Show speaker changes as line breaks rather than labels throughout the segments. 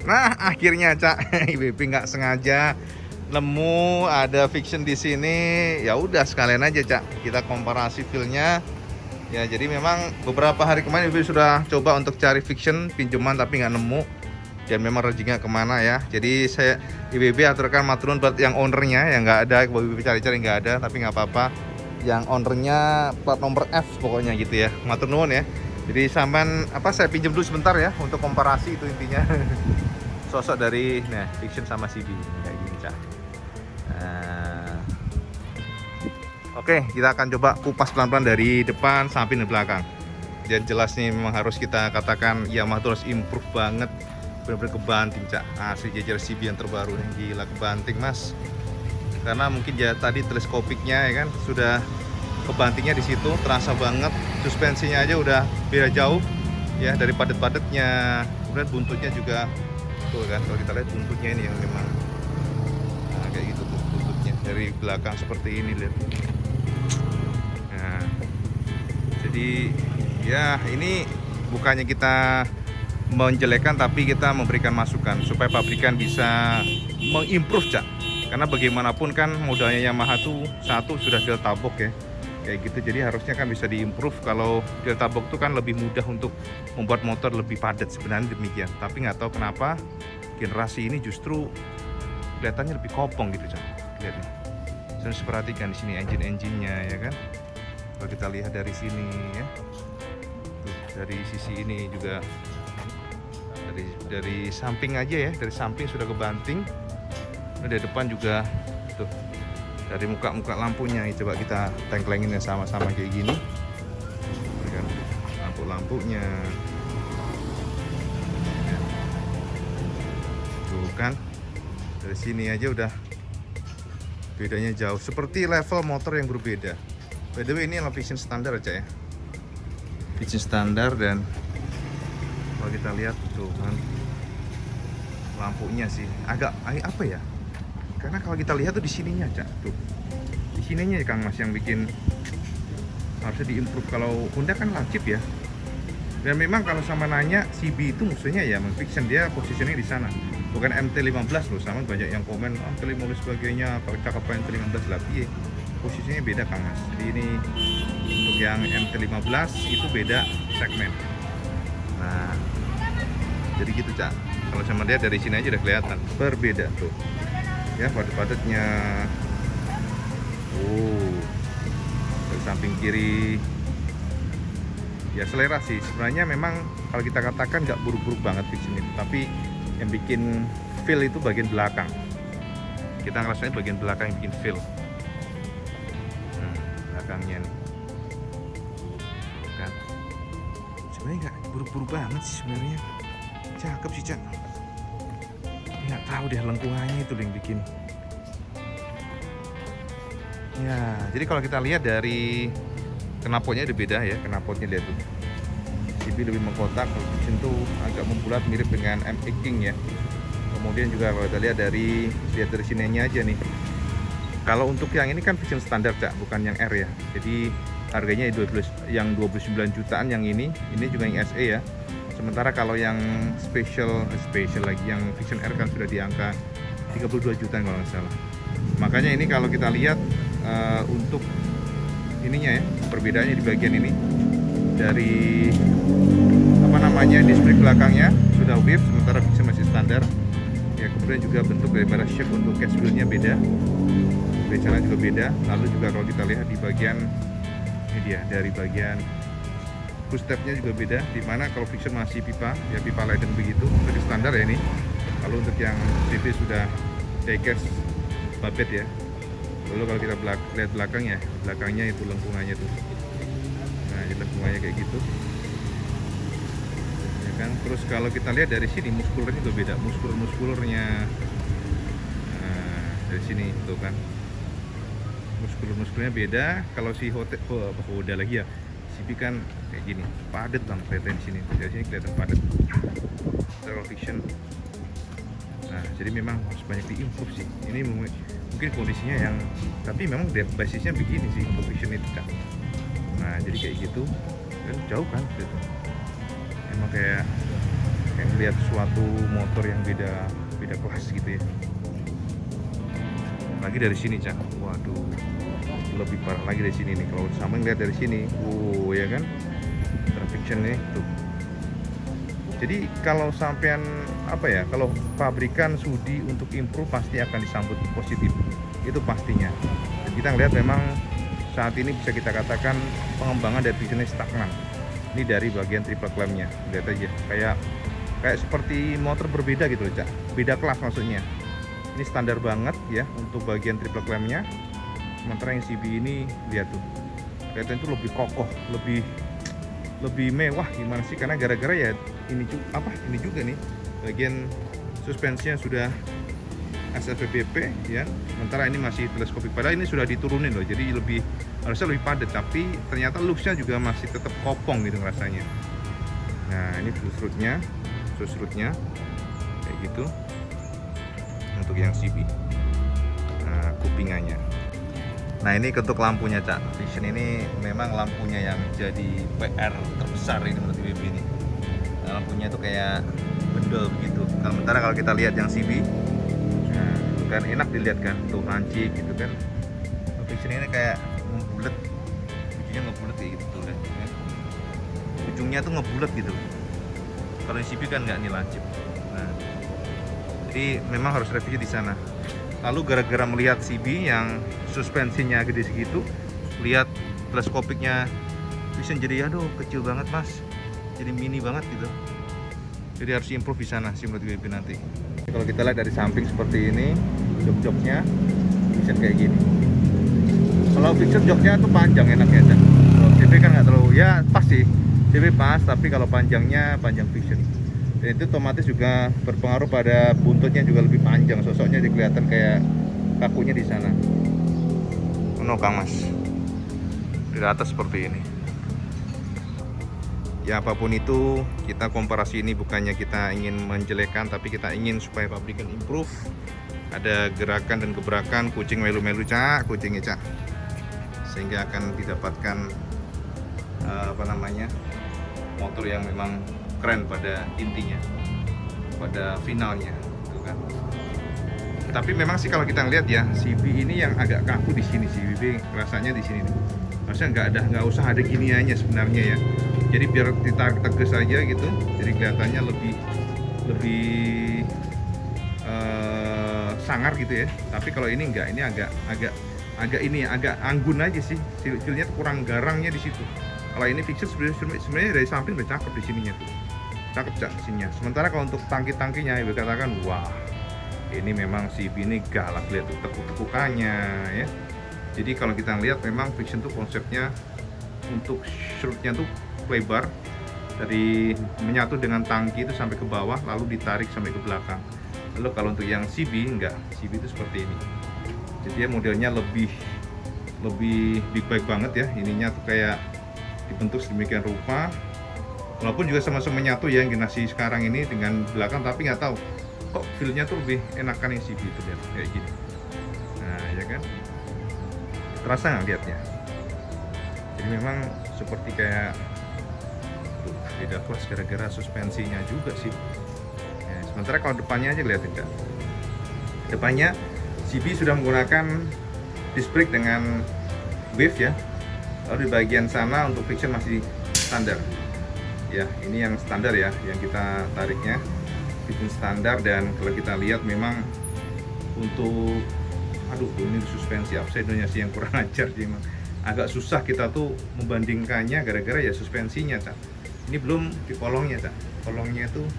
Nah, akhirnya Cak, IBB nggak sengaja nemu ada fiction di sini. Ya udah sekalian aja Cak, kita komparasi feel-nya. Ya jadi memang beberapa hari kemarin IBB sudah coba untuk cari fiction pinjaman tapi nggak nemu. Dan memang rezekinya kemana ya. Jadi saya IBB aturkan maturun buat yang ownernya yang nggak ada. IBB cari-cari nggak ada, tapi nggak apa-apa. Yang ownernya plat nomor F pokoknya gitu ya. Matur nuwun ya. Jadi sampean saya pinjam dulu sebentar ya untuk komparasi itu intinya. Sosok dari fiction sama CD kayak gini Cak. Nah, oke, kita akan coba kupas pelan-pelan dari depan samping dan belakang. Dan jelas nih memang harus kita katakan Yamaha terus improve banget, benar-benar kebanting Cak. Asli jajar CB yang terbaru nih, gila kebanting Mas. Karena mungkin ya tadi teleskopiknya ya kan sudah kebantingnya di situ terasa banget, suspensinya aja udah beda jauh ya dari padat-padatnya. Kemudian buntutnya juga tuh kan, kalau kita lihat buntutnya ini yang memang kayak gitu tuh buntutnya dari belakang seperti ini lihat. Nah, jadi ya ini bukannya kita menjelekkan tapi kita memberikan masukan supaya pabrikan bisa mengimprove Cak. Karena bagaimanapun kan modalnya Yamaha tuh satu sudah delta box ya. Kayak gitu, jadi harusnya kan bisa diimprove. Kalau delta box itu kan lebih mudah untuk membuat motor lebih padat, sebenarnya demikian. Tapi nggak tahu kenapa generasi ini justru kelihatannya lebih kopong gitu Cak. Lihat nih, harus perhatikan di sini engine-nya ya kan. Kalau kita lihat dari sini ya, tuh, dari sisi ini juga dari samping aja ya, dari samping sudah kebanting. Nah, dari depan juga tuh. Dari muka-muka lampunya coba kita tengklengin sama-sama kayak gini kan, lampu-lampunya tuh kan, dari sini aja udah bedanya jauh, seperti level motor yang berbeda. By the way ini adalah vision standar aja ya, vision standar. Dan kalau kita lihat tuh kan lampunya sih agak apa ya, karena kalau kita lihat tuh di sininya Cak, tuh di sininya ya Kang Mas yang bikin harusnya diimprove. Kalau Honda kan lancip ya, dan memang kalau sama nanya CB itu musuhnya ya fiction, dia posisinya di sana bukan MT-15 loh. Sama banyak yang komen MT-15 sebagainya, kalau cakap MT-15 lagi posisinya beda Kang Mas. Jadi ini untuk yang MT-15 itu beda segmen. Nah jadi gitu Cak, kalau sama dia dari sini aja udah kelihatan berbeda tuh ya, padat-padatnya. Dari samping kiri ya selera sih sebenarnya. Memang kalau kita katakan nggak buruk-buruk banget fiction itu, tapi yang bikin feel itu bagian belakang. Kita ngerasain bagian belakang yang bikin feel. Belakangnya nih kan sebenarnya nggak buruk-buruk banget sih sebenarnya, cakep sih Cak. Nggak tahu deh lengkungannya itu yang bikin ya. Jadi kalau kita lihat dari knalpotnya udah beda ya, knalpotnya lihat tuh CB lebih mengkotak, kalau Vision tuh agak membulat mirip dengan MX King ya. Kemudian juga kalau kita lihat dari sininya aja nih, kalau untuk yang ini kan Vision standar Cak, bukan yang R ya. Jadi harganya yang 29 jutaan, yang ini juga yang SE ya. Sementara kalau yang special lagi yang Vision R kan sudah di angka 32 juta kalau nggak salah. Makanya ini kalau kita lihat untuk ininya ya, perbedaannya di bagian ini dari display belakangnya sudah wave, sementara Vision masih standar ya. Kemudian juga bentuk daripada shape untuk case wheel-nya beda, becana juga beda. Lalu juga kalau kita lihat di bagian ini dia, dari bagian footstep-nya juga beda, dimana kalau Vision masih pipa Leiden begitu, jadi standar ya ini. Kalau untuk yang CB sudah diecast babet ya. Lalu kalau kita lihat belakangnya itu lengkungannya tuh, nah ini lengkungannya kayak gitu ya kan. Terus kalau kita lihat dari sini muskulernya juga beda, muskulernya dari sini tuh kan, muskulernya beda. Kalau si Honda lagi ya, CB kan kayak gini, padat banget kelihatan di sini. Dari sini kelihatan padat. Terlalu Vision. Nah, jadi memang harus banyak diimprove sih. Ini mungkin kondisinya yang, tapi memang basisnya begini sih untuk Vision itu Cak. Nah, jadi kayak gitu kan jauh kan gitu. Emang kayak kayak melihat suatu motor yang beda kelas gitu ya. Lagi dari sini Cak, waduh lebih parah lagi dari sini nih. Kalau sama ngeliat dari sini, ya kan, trafiction nih tuh. Jadi kalau sampean kalau pabrikan sudi untuk improve pasti akan disambut positif, itu pastinya. Dan kita ngeliat memang saat ini bisa kita katakan pengembangan dari Vision stagnan. Ini dari bagian triple clampnya, lihat aja, kayak seperti motor berbeda gitu loh Cak, beda kelas maksudnya. Ini standar banget ya untuk bagian triple clampnya. Sementara yang CB ini lihat tuh, kelihatan itu lebih kokoh, lebih mewah gimana sih, karena gara-gara ya ini juga nih bagian suspensinya sudah SFPBP ya. Sementara ini masih teleskopik, padahal ini sudah diturunin loh, jadi harusnya lebih padat, tapi ternyata looksnya juga masih tetap kopong gitu rasanya. Nah ini susrutnya kayak gitu untuk yang CB. Nah kupingannya. Nah ini untuk lampunya Cak, Vision ini memang lampunya yang jadi PR terbesar ini menurut BB ini. Nah, lampunya itu kayak bendol begitu. Sementara kalau kita lihat yang CB, nah, kan enak dilihat kan, tuh lancip gitu kan. Vision ini kayak ngebulet, ujungnya ngebulet kayak gitu kan. Ujungnya tuh ngebulet gitu. Kalau yang CB kan nggak nih lancip. Nah, jadi memang harus revisi di sana. Lalu gara-gara melihat CB yang suspensinya gede segitu, lihat teleskopiknya Vision jadi aduh kecil banget mas, jadi mini banget gitu. Jadi harus improve di sana sih menurut gue nanti. Kalau kita lihat dari samping seperti ini, jok-joknya Vision kayak gini. Kalau Vision joknya tuh panjang enaknya kan. Kalau CB kan nggak terlalu, ya pas sih, CB pas, tapi kalau panjangnya panjang Vision. Dan itu otomatis juga berpengaruh pada buntutnya juga lebih panjang, sosoknya jadi kelihatan kayak kakunya di sana. No Kang Mas, di atas seperti ini. Ya apapun itu, kita komparasi ini bukannya kita ingin menjelekkan, tapi kita ingin supaya pabrikan improve. Ada gerakan dan gebrakan, kucing melu-melu Cak, kucingnya Cak, sehingga akan didapatkan motor yang memang keren pada intinya, pada finalnya, gitu kan. Tapi memang sih kalau kita ngeliat ya, CB ini yang agak kaku di sini, CB rasanya di sini nih. Harusnya nggak usah ada giniannya sebenarnya ya. Jadi biar ditarik tegas aja gitu, jadi kelihatannya lebih sangar gitu ya. Tapi kalau ini enggak, ini agak anggun aja sih. Feelnya kurang garangnya di situ. Kalau ini Vision sebenarnya dari samping udah cakep di sininya tuh. Cakep Cak sininya. Sementara kalau untuk tangki-tangkinya ibu katakan wah, ini memang CB ini galak, lihat tuh tekuk-tekukannya ya. Jadi kalau kita lihat memang Vision tuh konsepnya untuk shroudnya tuh lebar dari menyatu dengan tangki itu sampai ke bawah lalu ditarik sampai ke belakang. Lalu kalau untuk yang CB enggak, CB itu seperti ini. Jadi ya modelnya lebih big bike banget ya. Ininya tuh kayak dibentuk sedemikian rupa. Walaupun juga sama-sama menyatu ya generasi sekarang ini dengan belakang, tapi nggak tahu kok feel-nya tuh lebih enakan yang CB itu lihat kayak gini. Nah ya kan, terasa nggak lihatnya? Jadi memang seperti kayak beda kelas gara-gara suspensinya juga sih. Ya, sementara kalau depannya aja lihatin kan, depannya CB sudah menggunakan disc brake dengan wave ya. Lalu di bagian sana untuk Vision masih standar. Ya, ini yang standar ya, yang kita tariknya Vision standar. Dan kalau kita lihat memang untuk ini suspensi upside down-nya sih yang kurang ajar sih, memang agak susah kita tuh membandingkannya gara-gara ya suspensinya Cak. Ini belum di kolongnya Cak. Kolongnya tuh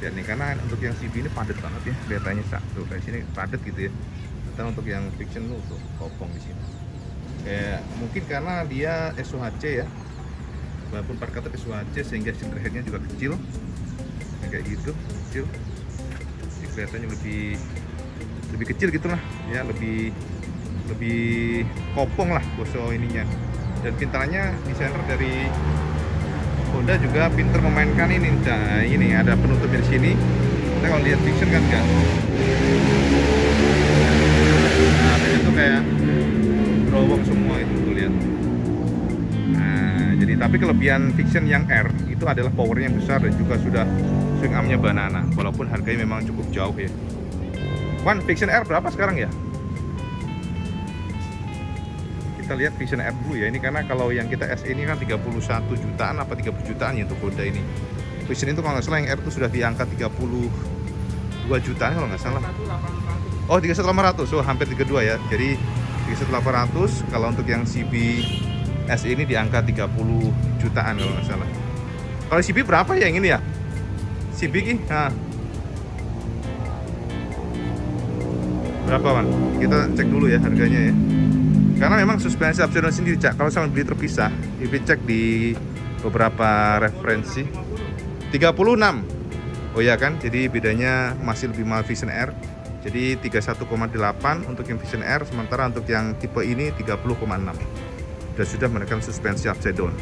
lihat nih, karena untuk yang CB ini padat banget ya kelihatannya Cak. Tuh dari sini padat gitu ya. Kita untuk yang Vision tuh kopong di sini. Kayak mungkin karena dia SOHC ya. Walaupun parkatnya SOHC sehingga cylinder head-nya juga kecil. Kayak gitu, kecil. Jadi kelihatannya lebih kecil gitulah ya, lebih kopong lah boso ininya. Dan pintarnya desainer dari Honda juga pintar memainkan ini. Nah, ini ada penutupnya di sini. Kita kalau lihat Vision kan enggak. Nah, itu kayak terowong semua itu tuh lihat. Nah, jadi tapi kelebihan Vision yang R itu adalah powernya yang besar dan juga sudah swing armnya banana, walaupun harganya memang cukup jauh ya. Wan, Vision R berapa sekarang ya? Kita lihat Vision R dulu ya. Ini karena kalau yang kita SE ini kan 31 jutaan apa 30 jutaan ya untuk Honda ini. Vision itu kalau nggak salah yang R itu sudah di angka 32 jutaan kalau nggak salah. Oh, 31.800. So hampir 32 ya. Jadi 31.800. Kalau untuk yang CB SE ini di angka 30 jutaan kalau nggak salah. Kalau CB berapa ya yang ini ya? CB ini? Nah. Berapa, Man? Kita cek dulu ya harganya ya. Karena memang suspensi Upside Down sendiri, Cak, kalau sama beli terpisah, Ibi cek di beberapa referensi 36. Oh ya kan, jadi bedanya masih lebih mahal Vision R. Jadi 31,8 untuk yang Vision R, sementara untuk yang tipe ini 30,6. Sudah menekan suspensi Upside Down.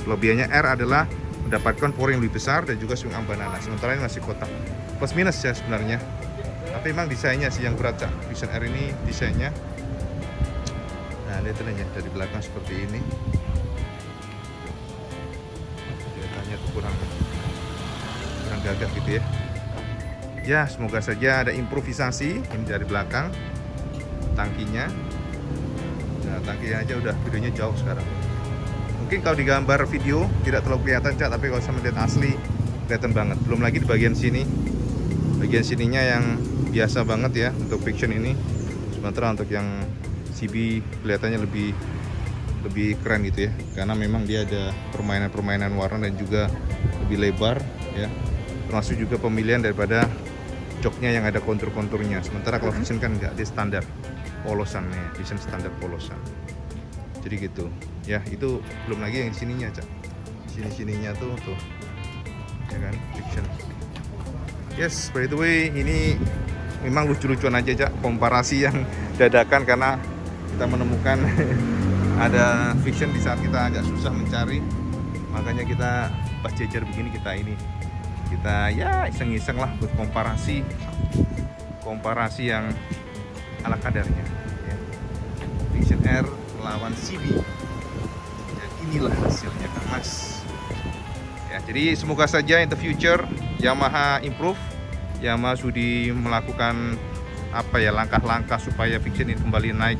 Kelebihannya R adalah mendapatkan power yang lebih besar dan juga swing arm banana. Sementara ini masih kotak. Plus minus ya sebenarnya. Tapi memang desainnya sih yang berat, Cak. Vision R ini desainnya. Nah, lihat aja dari belakang seperti ini. Kelihatannya tuh kurang gagah gitu ya. Ya, semoga saja ada improvisasi ini dari belakang tangkinya. Nah, tangkinya aja udah videonya jauh sekarang. Mungkin kalau digambar video tidak terlalu kelihatan, Cak, tapi kalau sama lihat asli kelihatan banget. Belum lagi di bagian sini. Bagian sininya yang biasa banget ya untuk Vision ini. Sementara untuk yang CB kelihatannya lebih keren gitu ya, karena memang dia ada permainan warna dan juga lebih lebar ya, termasuk juga pemilihan daripada joknya yang ada kontur-konturnya. Sementara kalau Vision kan enggak, dia standar polosan nih, Vision standar polosan. Jadi gitu ya. Itu belum lagi yang di sininya, Cak. Sininya tuh ya kan Vision. Yes, by the way, ini memang lucu-lucuan aja, Cak, komparasi yang dadakan karena kita menemukan ada Vision di saat kita agak susah mencari. Makanya kita pas jajar begini kita ya iseng-iseng lah buat komparasi yang ala kadarnya ya. Vision R melawan CB, dan inilah hasilnya, Kang Mas ya. Jadi semoga saja in the future Yamaha improve, Yamaha sudah melakukan langkah-langkah supaya Vision ini kembali naik.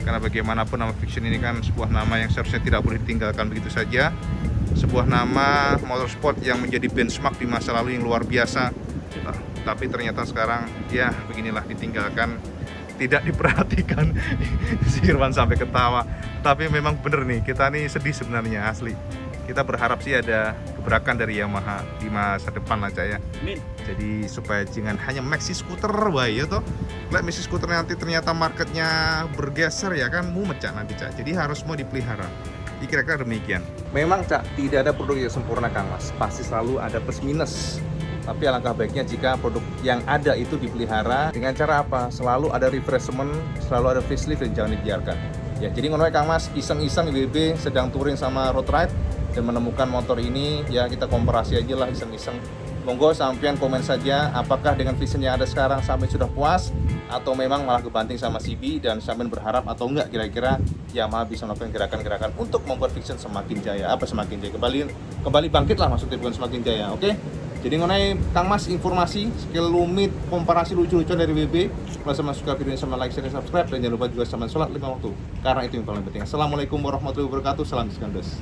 Karena bagaimanapun nama Vision ini kan sebuah nama yang seharusnya tidak boleh ditinggalkan begitu saja. Sebuah nama motorsport yang menjadi benchmark di masa lalu yang luar biasa. Tapi ternyata sekarang ya beginilah, ditinggalkan, tidak diperhatikan. Si Irwan sampai ketawa. Tapi memang bener nih, kita nih sedih sebenarnya, asli. Kita berharap sih ada gebrakan dari Yamaha di masa depan lah, Cak ya. Jadi supaya jangan hanya maxi scooter wae ya toh. Lek maxi scooter nanti ternyata marketnya bergeser ya kan mumet, Cak, nanti, Cak. Jadi harus mau dipelihara. Jadi kira-kira demikian. Memang, Cak, tidak ada produk yang sempurna, Kang Mas. Pasti selalu ada plus minus. Tapi alangkah baiknya jika produk yang ada itu dipelihara dengan cara apa? Selalu ada refreshment, selalu ada facelift, dan jangan dibiarkan. Ya, jadi ngono Kang Mas, iseng-iseng WB sedang touring sama road ride dan menemukan motor ini, ya kita komparasi aja lah iseng-iseng. Monggo sampean komen saja apakah dengan Vision yang ada sekarang sampai sudah puas atau memang malah kebanting sama CB, dan sampean berharap atau enggak kira-kira Yamaha bisa melakukan gerakan-gerakan untuk membuat Vision semakin jaya, kembali bangkit lah, maksudnya bukan semakin jaya. Oke? Jadi mengenai Kang Mas informasi sekelumit komparasi lucu-lucuan dari WB. Kalau sama suka video ini, sama like, share, dan subscribe, dan jangan lupa juga sama sholat 5 waktu, karena itu yang paling penting. Assalamualaikum warahmatullahi wabarakatuh. Salam Diskandes.